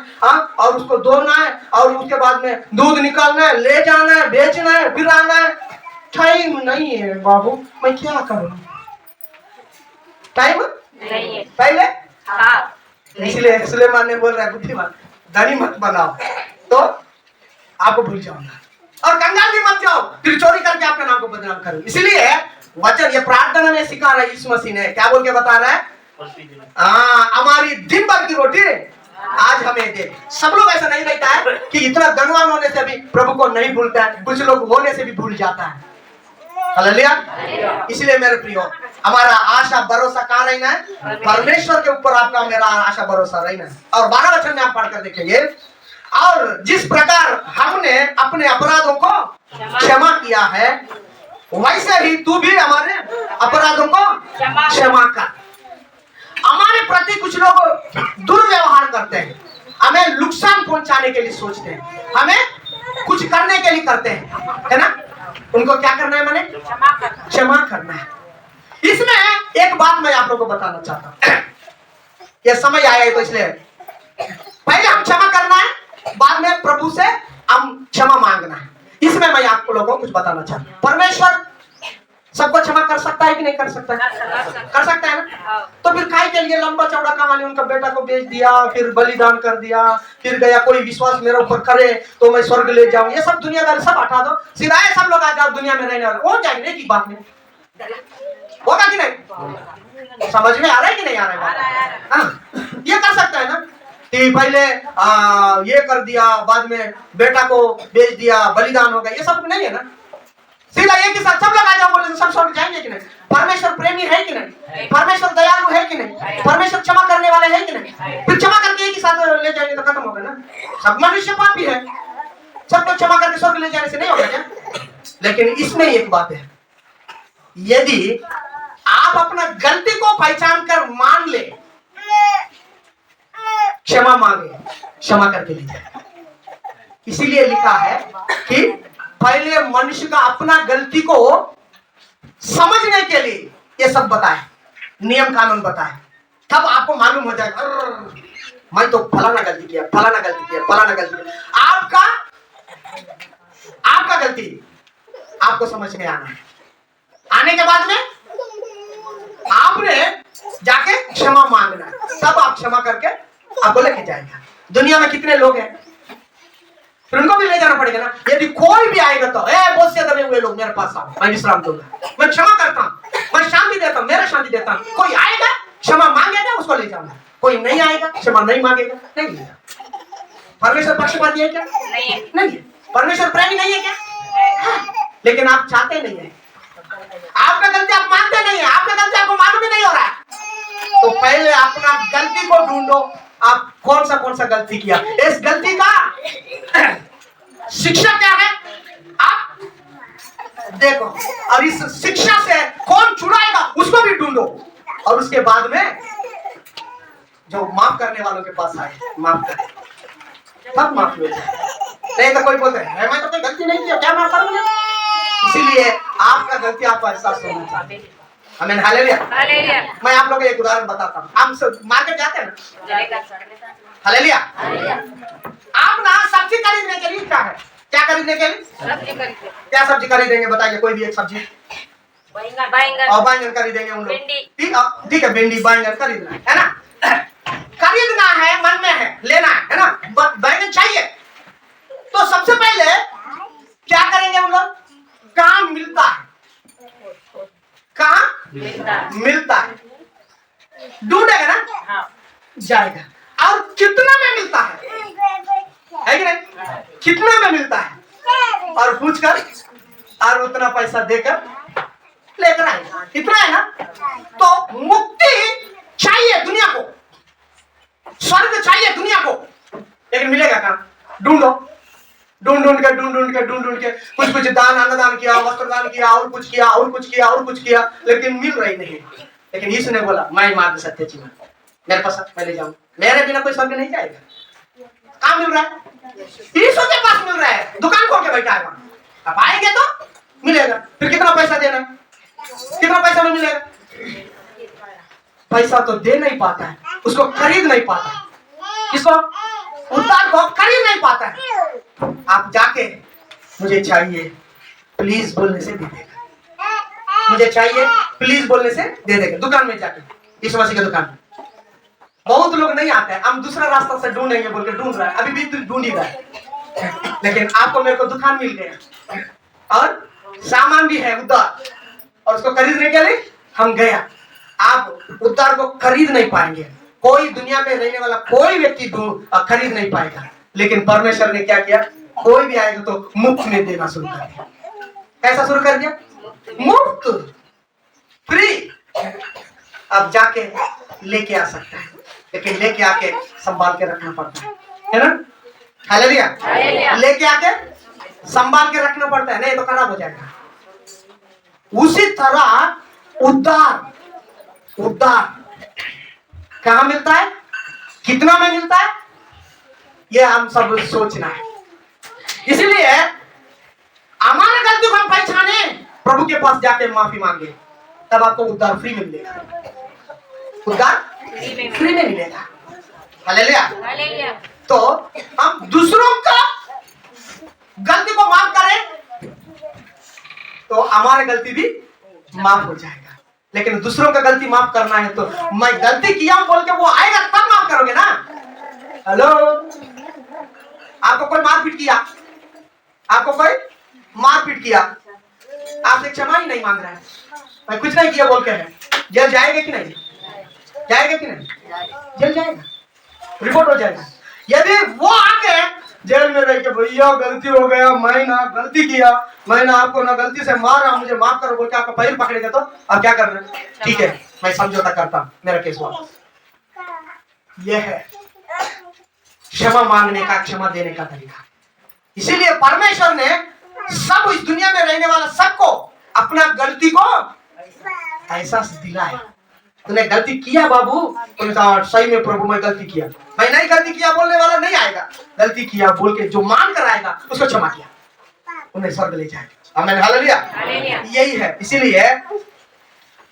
और उसको धोना है और उसके बाद में दूध निकालना है ले जाना है बेचना है फिर आना है टाइम नहीं है बाबू मैं क्या करूँ टाइम नहीं है पहले इसलिए सुलेमान ने बोल रहा है बुद्धिमान धनी मत बनाओ तो आपको भूल जाऊंगा और कंगाल भी मत जाओ फिर चोरी करके अपने नाम को बदनाम करो इसलिए वचन ये प्रार्थना में सिखा रहा है यीशु मसीह ने क्या बोल के बता रहा है हमारी दिन भर की रोटी आज हमें दे सब लोग ऐसा नहीं रहता है कि इतना धनवान होने से भी प्रभु को नहीं भूलता है कुछ लोग होने से भी भूल जाता है हालेलुया इसलिए मेरे प्रियो हमारा आशा भरोसा कहाँ रहना है परमेश्वर के ऊपर आपका मेरा आशा भरोसा रहना है और 12 वचन में आप पढ़कर देखेंगे और जिस प्रकार हमने अपने अपराधों को क्षमा किया है वैसे ही तू भी हमारे अपराधों को क्षमा कर हमारे प्रति कुछ लोग दुर्व्यवहार करते हैं हमें नुकसान पहुंचाने के लिए सोचते हैं हमें कुछ करने के लिए करते हैं है ना उनको क्या करना है मैंने क्षमा करना है इसमें एक बात मैं आप लोगों को बताना चाहता हूं यह समय आया है तो इसलिए पहले हम क्षमा करना है बाद में प्रभु से हम क्षमा मांगना है इसमें मैं आपको लोगों को कुछ बताना चाहता हूं परमेश्वर सबको क्षमा कर सकता है कि नहीं कर सकता है कर सकता है ना तो फिर काय के लिए लंबा चौड़ा कहानी उनका बेटा को बेच दिया फिर बलिदान कर दिया फिर गया कोई विश्वास मेरे ऊपर करे तो मैं स्वर्ग ले जाऊं ये सब दुनियादार सब हटा दो सिवाय सब लोग आ जाओ दुनिया में रहने वाले हो जाएंगे की बात नहीं होगा कि नहीं समझ में आ रहा है कि नहीं आ रहा है ये कर सकता है ना कि पहले ये कर दिया बाद में बेटा को बेच दिया बलिदान हो गया ये सब नहीं है ना सीधा एक ही साथ सब लोग आ जाओ बोले सब स्वर्ग जाएंगे कि नहीं परमेश्वर प्रेमी है कि नहीं परमेश्वर दयालु है कि नहीं परमेश्वर क्षमा करने वाले है कि नहीं फिर क्षमा करके एक ही साथ ले जाएंगे तो खत्म होगा ना सब मनुष्य पापी है सबको क्षमा करके स्वर्ग ले जाने से नहीं होगा क्या लेकिन इसमें एक बात है यदि आप अपना गलती को पहचान कर मान ले क्षमा मांगे क्षमा करके ले जाए इसीलिए लिखा है कि पहले मनुष्य का अपना गलती को समझने के लिए ये सब बताए नियम कानून बताए तब आपको मालूम हो जाएगा मैं तो फलाना गलती किया फलाना गलती किया फलाना गलती किया आपका गलती आपको समझ में आना है आने के बाद में आपने जाके क्षमा मांगना है तब आप क्षमा करके आपको लेके जाएगा दुनिया में कितने लोग हैं फिर उनको भी ले जाना पड़ेगा ना यदि कोई भी आएगा तो बहुत से दबे हुए लोग मेरे पास आओ मैं विश्राम दूंगा मैं क्षमा करता हूँ मैं शांति देता हूँ मेरा शांति देता हूँ कोई आएगा क्षमा मांगेगा उसको ले जाऊंगा कोई नहीं आएगा क्षमा नहीं मांगेगा नहीं लेगा परमेश्वर पक्षपाती है क्या नहीं है परमेश्वर प्रेमी नहीं है क्या लेकिन आप चाहते नहीं है आपका गलती आप मानते नहीं है आपका गलती आपको मालूम ही नहीं हो रहा है तो पहले अपना गलती को ढूंढो आप कौन सा गलती किया इस गलती का शिक्षा क्या है आप देखो और इस शिक्षा से कौन छुड़ाएगा उसको भी ढूंढो और उसके बाद में जो माफ करने वालों के पास आए, माफ करें तब माफ मिल जाए। नहीं तो कोई बोलते हैं मैं तो कोई गलती नहीं की, क्या माफ करूंगा। इसीलिए आपका गलती आपको एहसास होना चाहिए। आमीन, हालेलुया। मैं आप लोगों को एक उदाहरण बताता हूँ। हम सब मार्केट जाते हैं ना, हालेलुया। आप ना सब्जी खरीदने के लिए क्या खरीदने के लिए क्या सब्जी खरीदेंगे बताइए? कोई भी एक सब्जी, और बैंगन खरीदेंगे हम लोग, ठीक है, भिंडी बैंगन खरीदना है ना, खरीदना है, मन में है, लेना है ना, बैंगन चाहिए। तो सबसे पहले क्या करेंगे हम लोग? कहाँ मिलता है, कहाँ मिलता है, ढूंढेगा ना। हाँ। जाएगा, और कितना में मिलता है कि नहीं, कितना में मिलता है, और पूछकर और उतना पैसा देकर लेकर आएगा। इतना है ना। तो मुक्ति चाहिए दुनिया को, स्वर्ग चाहिए दुनिया को, लेकिन मिलेगा कहाँ? ढूंढो, ढूंढ के कुछ दान, अन्नदान किया, वस्त्रदान किया, और कुछ किया, लेकिन मिल रही नहीं। लेकिन यीशु ने बोला मैं मार्ग सत्य जीवन, मेरे पास मैं ले जाऊं, मेरे बिना कोई स्वर्ग नहीं जाएगा। कहाँ मिल रहा है? यीशु के पास मिल रहा है, दुकान खोल के बैठा है वहां। अब आएंगे तो मिलेगा। फिर कितना पैसा देना है? कितना पैसा में मिलेगा? पैसा तो दे नहीं पाता है, उसको खरीद नहीं पाता है, किसको? उद्धार को खरीद नहीं पाता है। आप जाके मुझे चाहिए प्लीज बोलने से दे देगा, मुझे चाहिए प्लीज बोलने से दे देगा। दुकान में जाके, यीशु मसीह की दुकान में बहुत लोग नहीं आते हैं, हम दूसरा रास्ता से ढूंढेंगे बोल के ढूंढ रहा है, अभी भी ढूंढ ही रहा है। लेकिन आपको मेरे को दुकान मिल गया और सामान भी है उद्धार, और उसको खरीदने के लिए हम गया। आप उद्धार को खरीद नहीं पाएंगे, कोई दुनिया में रहने वाला कोई व्यक्ति खरीद नहीं पाएगा। लेकिन परमेश्वर ने क्या किया? कोई भी आएगा तो मुफ्त में देना शुरू कर दिया। कैसा शुरू कर दिया? मुफ्त, फ्री। अब जाके लेके आ सकता है, लेकिन लेके आके संभाल के रखना पड़ता है ना। हालेलुया। लेके आके संभाल के रखना पड़ता है, नहीं तो खराब हो जाएगा। उसी तरह उद्धार कहाँ मिलता है, कितना में मिलता है, ये हम सब सोचना है। इसलिए हमारे गलती को हम पहचाने, प्रभु के पास जाके माफी मांगे, तब आपको उद्धार फ्री में मिलेगा। उद्धार फ्री में मिलेगा। हालेलुया। तो हम दूसरों का गलती को माफ करें तो हमारी गलती भी माफ हो जाएगा। लेकिन दूसरों का गलती माफ करना है तो मैं गलती किया बोल के वो आएगा तब माफ करोगे ना। हेलो, आपको कोई मारपीट किया, आपसे क्षमा ही नहीं मांग रहा है, मैं कुछ नहीं किया बोल के है, जेल जाएगा कि नहीं? जेल जाएगा, रिपोर्ट हो जाएगा। यदि वो आके जेल में रह के भैया गलती हो गया, मैं ना गलती किया, मैंने आपको ना गलती से मारा, मुझे माफ करो बोल के आपका पैर पकड़ेगा तो आप क्या कर रहे हैं? ठीक है, मैं समझौता करता हूं, मेरा केस वापस। यह है क्षमा मांगने का, क्षमा देने का तरीका। इसीलिए परमेश्वर ने सब इस दुनिया में रहने वाला सबको अपना गलती को एहसास दिलाया। तूने गलती किया बाबू, तूने कहा सही में प्रभु मैं गलती किया, मैं नहीं गलती किया बोलने वाला नहीं आएगा, गलती किया बोल के जो मान कर आएगा उसको क्षमा किया, उन्हें स्वर्ग ले जाएगा। आमीन, हालेलुया। यही है। इसीलिए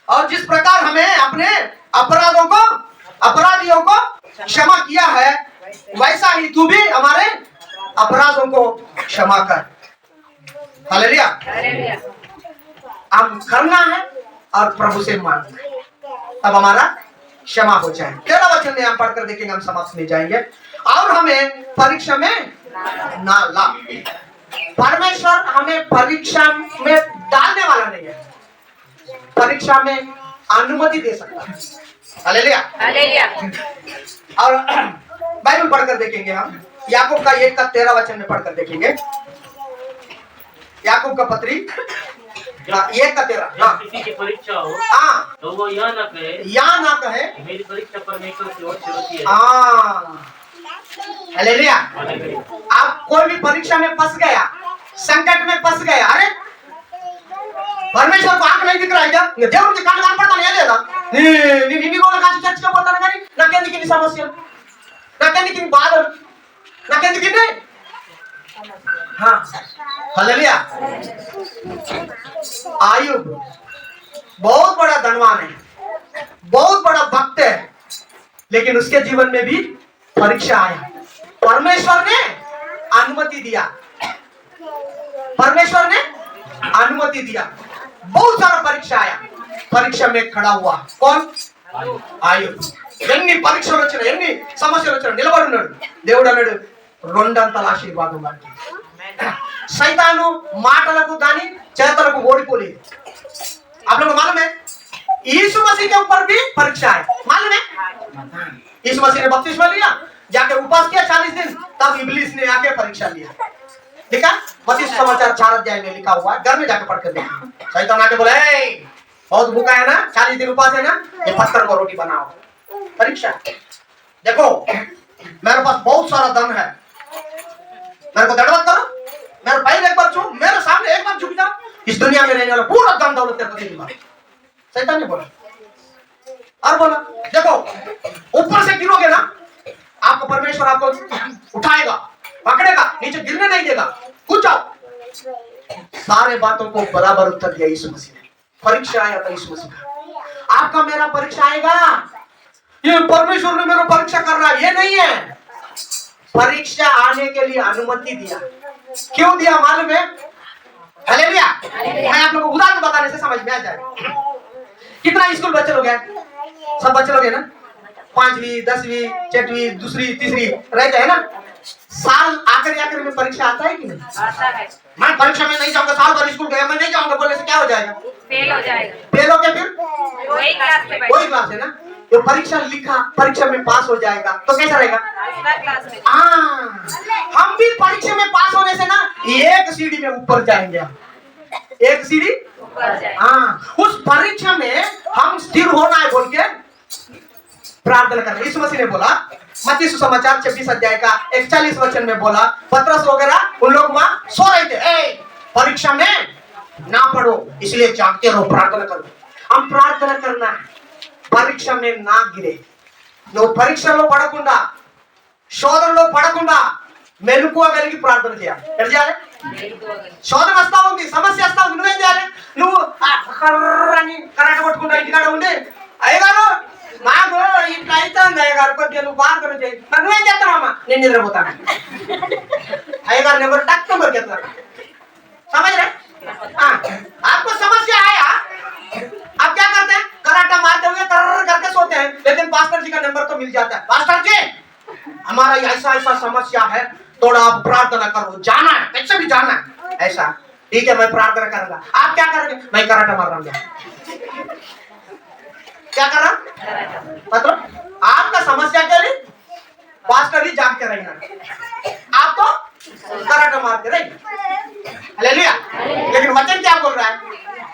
और जिस प्रकार हमें अपने अपराधियों को क्षमा किया है, वैसा ही तू भी हमारे अपराधों को क्षमा कर। हालेलुया। हम करना है और प्रभु से मांगना है, तब हमारा क्षमा हो जाए। 13 वचन में हम पढ़कर देखेंगे, हम समाप्त में जाएंगे। और हमें परीक्षा में ना ला। परमेश्वर हमें परीक्षा में डालने वाला नहीं है, परीक्षा में अनुमति दे सकता है। हालेलुया। और बाइबल पढ़कर देखेंगे हम, याकूब का 1:13 वचन में पढ़कर देखेंगे। याकूब का पत्री 1:13। किसी की परीक्षा हो तो वो यह ना कहे मेरी परीक्षा परमेश्वर की ओर से होती है। हालेलुया। आप कोई भी परीक्षा में फंस गया, संकट में फंस गया, अरे परमेश्वर को आंख नहीं दिख रहा है क्या? देवरुचे कान पड़ता नहीं चर्च का बोलता नहीं సమస్య నాకెందుకు ఈ బాధలు నాకెందుకు ఇన్ని हाँ हालेलुया आयुब बहुत बड़ा धनवान है बहुत बड़ा भक्त है लेकिन उसके जीवन में भी परीक्षा आया परमेश्वर ने अनुमति दिया परमेश्वर ने अनुमति दिया बहुत सारा परीक्षा आया परीक्षा में खड़ा हुआ कौन आयुब ఎన్ని పరీక్షలు వచ్చినా ఎన్ని సమస్యలు వచ్చినా నిలబడి ఉన్నాడు దేవుడు అన్నాడు రెండంతల ఆశీర్వాదం వాడికి సైతాను మాటలకు దాని చేతలకు ఓడిపోలేదు आप लोग को मालूम है यीशु मसीह के ऊपर भी परीक्षा है मालूम है यीशु मसीह ने बपतिस्मा लिया जाके उपवास किया 40 दिन तब इब्लीस ने आके परीक्षा लिया देखा मत्ती समाचार 4 अध्याय में लिखा हुआ है घर में जाके पढ़ कर देखिए शैतान आके बोले बहुत भूखा है ना 40 दिन उपवास है ना ये पत्थर को रोटी बनाओ परीक्षा देखो मेरे पास बहुत सारा धन है मेरे को दंडवत करो मेरे पैर एक बार छू मेरे सामने एक बार झुक जाओ इस दुनिया में रहने वाला पूरा धन दौलत तेरे को दे दूंगा शैतान ने बोला और बोला देखो ऊपर से गिरोगे ना आपको परमेश्वर आपको उठाएगा पकड़ेगा नीचे गिरने नहीं देगा कूद जाओ सारे बातों को बराबर उत्तर दिया यीशु मसीह ने परीक्षा आया था यीशु मसीह का आपका मेरा परीक्षा आएगा ये परमेश्वर ने मेरा परीक्षा कर रहा है ये नहीं है परीक्षा आने के लिए अनुमति दिया क्यों दिया मालूम है हालेलुया मैं आप लोगों को उदाहरण बताने से समझ में आ जाएगा कितना स्कूल बच्चे लोग हैं सब बच्चे लोग हैं ना 5वीं 10वीं 6वीं दूसरी तीसरी रहते हैं ना साल आखिर में परीक्षा आता है कि नहीं आता है मैं परीक्षा में नहीं जाऊंगा साल भर स्कूल गया मैं नहीं जाऊंगा बोलने से क्या हो जाएगा फेल हो जाएगा फेल हो के फिर वही क्लास में वही क्लास है ना जो परीक्षा लिखा परीक्षा में पास हो जाएगा तो कैसा रहेगा क्लास में हम भी परीक्षा में पास होने से ना एक सीढ़ी में ऊपर जाएंगे एक सीढ़ी ऊपर जाए उस परीक्षा में हम स्थिर होना है बोल के प्रार्थना करना यीशु मसीह ने बोला मत्ती सुसमाचार 26 अध्याय का 41 वचन में बोला पतरस वगैरह उन लोग वहां सो रहे थे परीक्षा में ना पढ़ो इसलिए जागते रहो प्रार्थना करो हम प्रार्थना करना है పరీక్ష में ना गिरे నువ్వు పరీక్షలో పడకుండా శోధనలో పడకుండా మెలుకోగలిగి ప్రార్థన చేయాలి ఎట్లా చేయాలి శోధన వస్తా ఉంది సమస్య వస్తా ఉంది నువ్వేం చేయాలి నువ్వు కర్రని కరాట కొట్టుకుంటా ఇంటికాడ ఉండి అయ్యగారు నాకు ఇట్లా అవుతుంది అయ్యగారు కొద్దిగా నువ్వు ప్రార్థన చేయి నువ్వేం చేస్తావమ్మా నేను నిద్రపోతాను అయ్యగారు నెంబర్ టక్ నెంబర్ చెప్తాను समझ रहे आपको समस्या आया आप क्या करते हैं कराटा मारते हुए कर्र करके सोते हैं लेकिन पास्टर जी का नंबर तो मिल जाता है पास्टर जी हमारा ऐसा ऐसा समस्या है थोड़ा आप प्रार्थना करो जाना है कैसे भी जाना है ऐसा ठीक है मैं प्रार्थना करूंगा आप क्या करेंगे मैं कराटा मार रहा हूँ क्या कर रहा मतलब आपका समस्या के लिए पास्टर ही जाग के रहेगा आप तो कराटा मारते रहेंगे हालेलुया लेकिन वचन क्या बोल रहा है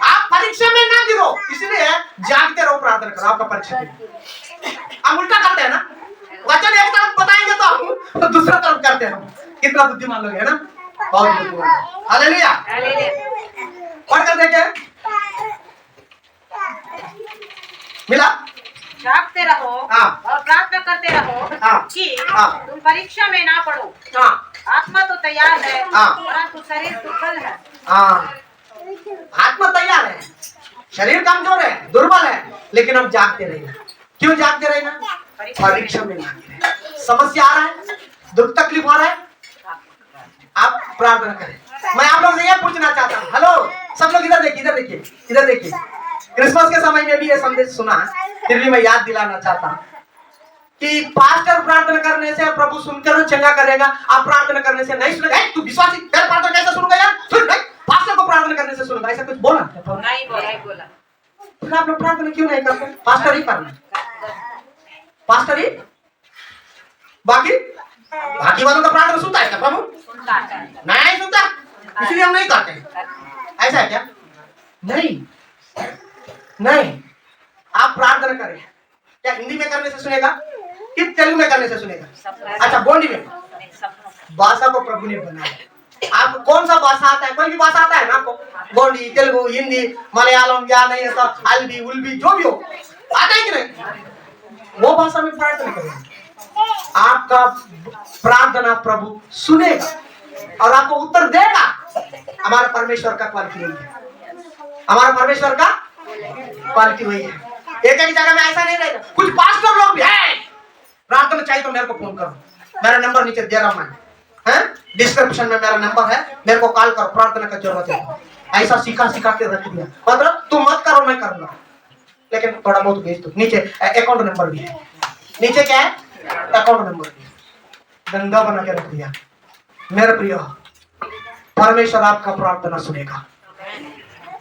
आप परीक्षा में ना गिरो इसलिए जागते रहो प्रार्थना करो आपका परीक्षा हम उल्टा करते हैं ना वचन एक तरफ बताएंगे तो हम दूसरा तरफ करते हैं कितना बुद्धिमान लोग है ना बहुत बुद्धिमान हालेलुया पढ़कर देखे मिला जागते रहो हाँ। और प्रार्थना करते रहो हाँ। कि हाँ। तुम परीक्षा में ना पड़ो हाँ आत्मा तो तैयार है हाँ। परंतु शरीर दुर्बल है हाँ आत्मा तैयार है शरीर कमजोर है दुर्बल है लेकिन हम जागते रहेंगे क्यों जागते रहेंगे परीक्षा में ना गिरे समस्या आ रहा है दुख तकलीफ आ रहा है आप प्रार्थना करें मैं आप लोग से यह पूछना चाहता हूँ हेलो सब लोग इधर देखिए इधर देखिए इधर देखिए क्रिसमस के समय में भी ये संदेश सुना फिर भी मैं याद दिलाना चाहता हूँ कि पास्टर प्रार्थना करने से प्रभु सुनकर चंगा करेगा आप प्रार्थना करने से नहीं सुनेगा तू विश्वासी तेरा प्रार्थना कैसे सुनूंगा यार सुन नहीं पास्टर को प्रार्थना करने से सुनूंगा ऐसा कुछ बोला नहीं बोला फिर आप लोग प्रार्थना क्यों नहीं करते पास्टर ही करना पास्टर ही बाकी वालों का प्रार्थना सुनता है क्या प्रभु सुनता है नहीं सुनता इसलिए हम नहीं करते ऐसा है क्या नहीं नहीं आप प्रार्थना करें क्या हिंदी में करने से सुनेगा कि तेलुगु में करने से सुनेगा अच्छा गोंडी में भाषा को प्रभु ने बनाया आपको कौन सा भाषा आता है कोई भी भाषा आता है ना आपको गोंडी तेलुगु हिंदी मलयालम या नहीं तो अलबी उल्बी जो भी हो आता है कि नहीं वो भाषा में प्रार्थना करेंगे, आपका प्रार्थना प्रभु सुनेगा और आपको उत्तर देगा। हमारा परमेश्वर का क्वालिटी वही है, हमारा परमेश्वर का क्वालिटी वही है। एक एक जगह में ऐसा नहीं रहेगा। कुछ पास्टर लोग भी है, रात में चाहिए तो मेरे को फोन करो, मेरा नंबर नीचे दे रहा हूं मैं, डिस्क्रिप्शन में मेरा नंबर है, मेरे को कॉल करो, प्रार्थना का जरूरत है। ऐसा सिखा के रख दिया, मतलब तुम मत करो मैं करूंगा, लेकिन थोड़ा बहुत भेज दो। नीचे अकाउंट नंबर भी है, नीचे क्या है, अकाउंट नंबर भी, धंधा बना के रख दिया। मेरे प्रिय, परमेश्वर आपका प्रार्थना सुनेगा।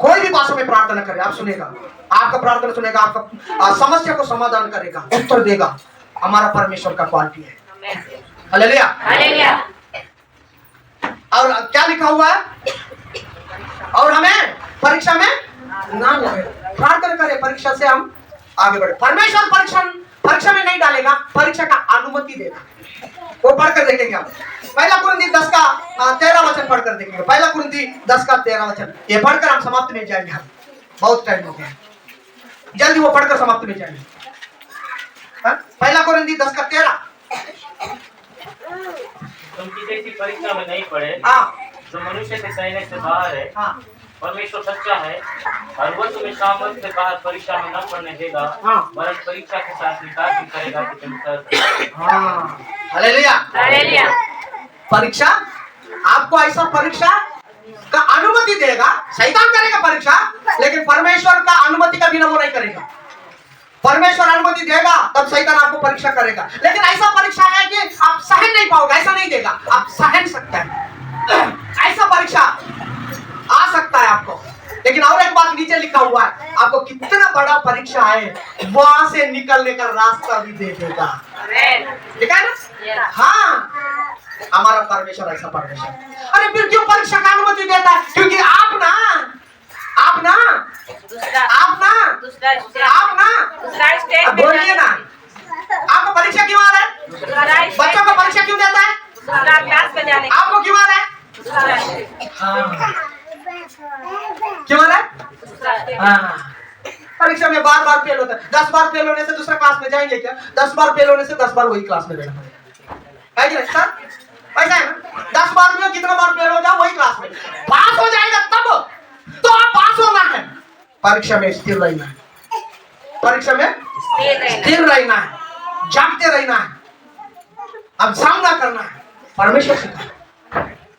कोई भी भाषा में प्रार्थना करे आप सुनेगा, आपका प्रार्थना सुनेगा, आपका समस्या को समाधान करेगा, उत्तर देगा। हमारा परमेश्वर का क्वालिटी है। Hallelujah, hallelujah. और क्या लिखा हुआ है, और हमें परीक्षा में ना लगे, प्रार्थना करें परीक्षा से हम आगे बढ़े। परमेश्वर परीक्षा में नहीं डालेगा, परीक्षा का अनुमति देगा। वो पढ़कर देखेंगे आप, पहला कुरिन्थी 10 का 13 वचन पढ़कर देखेंगे। पहला कुरिन्थी 10 का 13 वचन, ये पढ़कर हम समाप्त में जाएंगे। हम बहुत टाइम हो गया, जल्दी वो पढ़कर समाप्त में जाएंगे। पहला कुरिन्थी 10 का 13। तुम किसी की परीक्षा में नहीं पड़े जो मनुष्य के सहने से बाहर है। परमेश्वर सच्चा है और वो तुम्हें सामर्थ्य से बाहर परीक्षा में न पड़ने देगा, वरन परीक्षा के साथ निकाल भी करेगा कि तुम कर। Hallelujah, hallelujah. परीक्षा आपको ऐसा परीक्षा का अनुमति देगा। शैतान करेगा परीक्षा, लेकिन परमेश्वर का अनुमति का बिना वो नहीं करेगा। परमेश्वर अनुमति देगा तब शैतान आपको परीक्षा करेगा, लेकिन ऐसा परीक्षा है कि आप सहन नहीं पाओगे, ऐसा नहीं देगा, आप सहन सकते हैं। ऐसा परीक्षा आ सकता है आपको। लेकिन और एक बात नीचे लिखा हुआ है, आपको कितना बड़ा परीक्षा है वहां से निकलने का रास्ता भी दे देगा। ठीक है ना? हाँ, हमारा परमेश्वर ऐसा परमेश्वर। अरे फिर क्यों परीक्षा का अनुमति देता है? क्योंकि आप ना बोलिए ना, आपको परीक्षा क्यों आ रहा है? बच्चों को परीक्षा क्यों देता है? आपको क्यों आ रहा है? क्यों आ रहा है? परीक्षा में बार फेल होता है। 10 बार फेल होने से दूसरा क्लास में जाएंगे क्या? 10 बार फेल होने से 10 बार वही क्लास में रहना पड़ेगा, है कि नहीं सर? ऐसा है ना? 10 बार में कितना बार फेल हो जाओ वही क्लास में, पास हो जाएगा तब तो आप पास होना है। परीक्षा में स्थिर रहना है, परीक्षा में स्थिर रहना है, जागते रहना है, अब सामना करना है। परमेश्वर सिखा,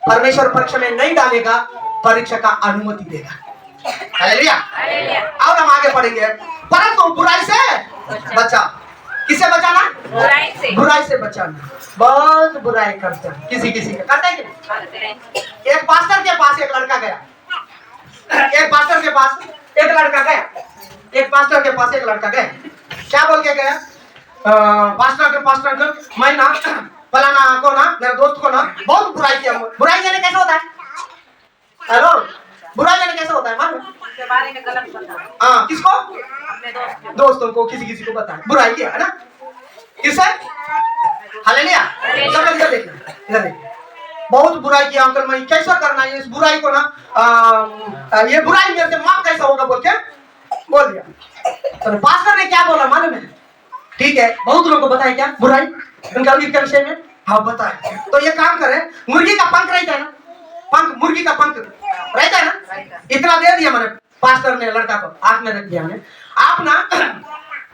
परमेश्वर परीक्षा में नहीं डालेगा, परीक्षा का अनुमति देगा। हालेलुया। और हम आगे पढ़ेंगे, परंतु बुराई से बचा। किसे बचाना? बुराई से बचाना। बहुत बुराई करते हैं, किसी का करते हैं। एक पास्टर के पास एक लड़का गया, एक पास्टर के पास एक लड़का गया, क्या बोल के गया? पास्टर के मैं ना फलाना को ना, मेरे दोस्त को ना बहुत बुराई किया। बुराई करने कैसे होता है? हेलो, बुराई करने कैसे होता है? मान किसको? दोस्तों को, किसी को बताया बुराई किया है ना, किससे? हालेलुया। इधर देखना, इधर देखना, बहुत बुराई किया अंकल, मैं कैसा करना है इस बुराई को ना, ये बुराई मेरे से माफ कैसा होगा बोल के बोल दिया। तो पास्टर ने क्या बोला मालूम है? ठीक है, बहुत लोगों को बताया क्या बुराई उनका विषय में? हाँ बताए। तो ये काम करे, मुर्गी का पंख रहता है ना, पंख, मुर्गी का पंख रहता है ना, इतना दे दिया मैंने, पास्टर ने लड़का को हाथ में रख दिया। मैंने आप ना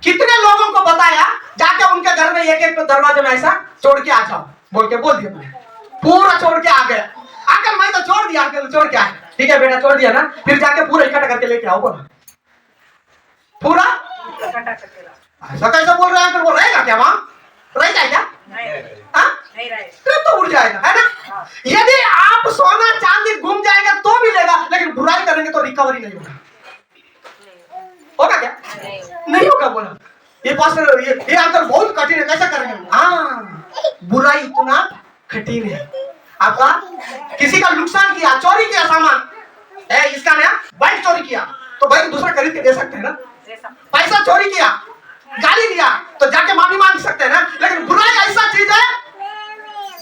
कितने लोगों को बताया जाके उनके घर में एक तो दरवाजे में ऐसा छोड़ के आ जाओ बोल दिया। मैंने पूरा छोड़ के आ गया। अंकल मैं तो छोड़ दिया, अंकल छोड़ के आए। ठीक है बेटा छोड़ दिया ना, फिर जाके पूरा इकट्ठा करके लेके आओ। बोला पूरा ऐसा कैसे बोल रहे हैं? अंकल वो रहेगा क्या? वहां रहता है क्या? नहीं रहेगा तो उड़ जाएगा, है ना? यदि आप सोना चांदी घूम जाएगा तो मिलेगा, लेकिन बुराई करेंगे तो रिकवरी नहीं होगा। होगा क्या? नहीं होगा। बोला ये पास्टर ये अंकल बहुत कठिन है, कैसे करेंगे? हाँ, बुराई इतना कठिन है। आपका किसी का नुकसान किया, चोरी किया सामान, इसका नया बाइक चोरी किया तो बाइक दूसरा खरीद के दे सकते हैं ना। पैसा चोरी किया, गाली दिया तो जाके माफी मांग सकते हैं ना। लेकिन बुराई ऐसा चीज है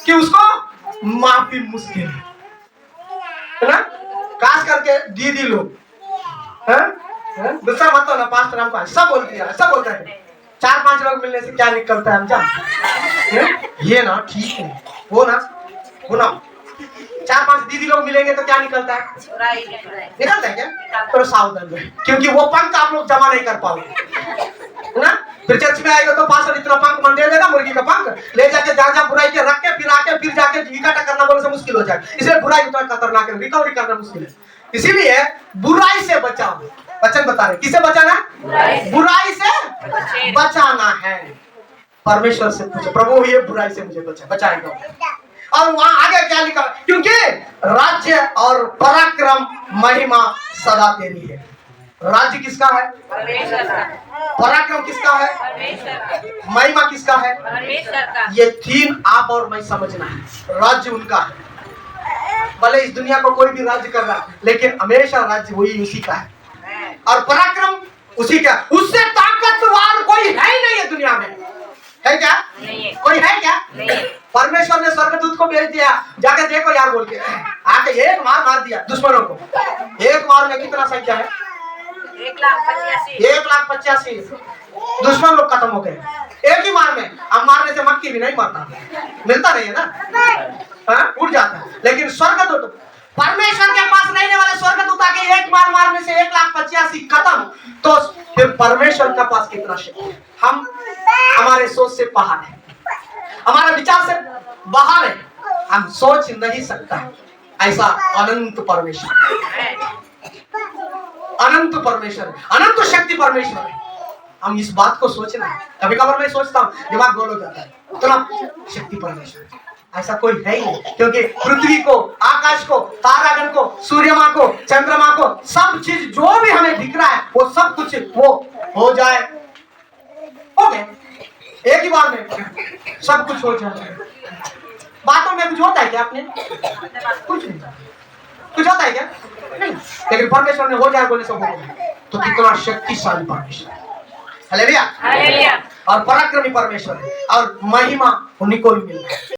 कि उसको माफी मुश्किल है ना। खास करके दीदी लोग, गुस्सा मत हो ना, पास्टर हमको ऐसा बोल दिया, ऐसा बोलता है। 4-5 लोग मिलने से क्या निकलता है हम जानते हैं? ये ना ठीक है, वो ना 4-5 दीदी लोग मिलेंगे तो क्या निकलता है? बुराई बुराई निकलता है क्या? तो सावधान रहे, क्योंकि वो पंख आप लोग जमा नहीं कर पाओगे ना। फिर चर्च में आएगा तो पास्टर इतना पंख मन दे देगा, मुर्गी का पंख ले जाके जहाँ बुराई के रख के फिर आके फिर जाके इकट्ठा करना बोले से मुश्किल हो जाएगा। इसलिए बुराई उतना खतरनाक है, रिकवरी करना मुश्किल है। इसीलिए बुराई से बचाओ। वचन बता रहे किसे बचाना है? बुराई से बचाना है। परमेश्वर से पूछो, प्रभु ये बुराई से मुझे बचाएगा। और वहां आगे क्या लिखा? क्योंकि राज्य और पराक्रम महिमा सदा तेरी है। राज्य किसका है? परमेश्वर का। पराक्रम किसका है? परमेश्वर का। महिमा किसका है? परमेश्वर का। ये 3 आप और मैं समझना है। राज्य उनका है, भले इस दुनिया को कोई भी राज्य कर रहा है, लेकिन हमेशा राज्य वही उसी का है। और पराक्रम उसी का। उससे ताकतवर कोई है ही नहीं है दुनिया में, है क्या? नहीं है। कोई है क्या? नहीं। परमेश्वर ने स्वर्गदूत को भेज दिया, जाके देखो यार बोल के, आके एक मार दिया दुश्मनों को। एक मार में कितना संख्या है? 1,85,000। 1,85,000 दुश्मन लोग खत्म हो गए एक ही मार में। अब मारने से मक्खी भी नहीं मरता, मिलता नहीं है ना, उड़ जाता है। लेकिन स्वर्गदूत, परमेश्वर के पास रहने वाले स्वर्गदूत आके एक मार मारने से 1,85,000 खत्म। तो फिर परमेश्वर के पास कितना शक्ति है? हम हमारे सोच से बाहर है, हमारे विचार से बाहर है, हम सोच नहीं सकता ऐसा अनंत परमेश्वर, अनंत परमेश्वर, अनंत शक्ति परमेश्वर है। हम इस बात को सोचना है। कभी कभार मैं सोचता हूँ, दिमाग गोल हो जाता है, इतना शक्ति परमेश्वर है। ऐसा कोई है ही नहीं, क्योंकि पृथ्वी को, आकाश को, तारागण को, सूर्यमा को, चंद्रमा को, सब चीज जो भी हमें दिख रहा है वो सब कुछ वो हो जाए, हो गए एक ही बार में सब कुछ हो जाए। बातों में कुछ होता है क्या? आपने कुछ नहीं, कुछ होता है क्या? नहीं। लेकिन परमेश्वर ने हो जाए बोले सब हो गया। तो कितना शक्तिशाली परमेश्वर है। हालेलुया। हालेलुया। और पराक्रमी परमेश्वर है, और महिमा उन्हीं को ही मिलता है।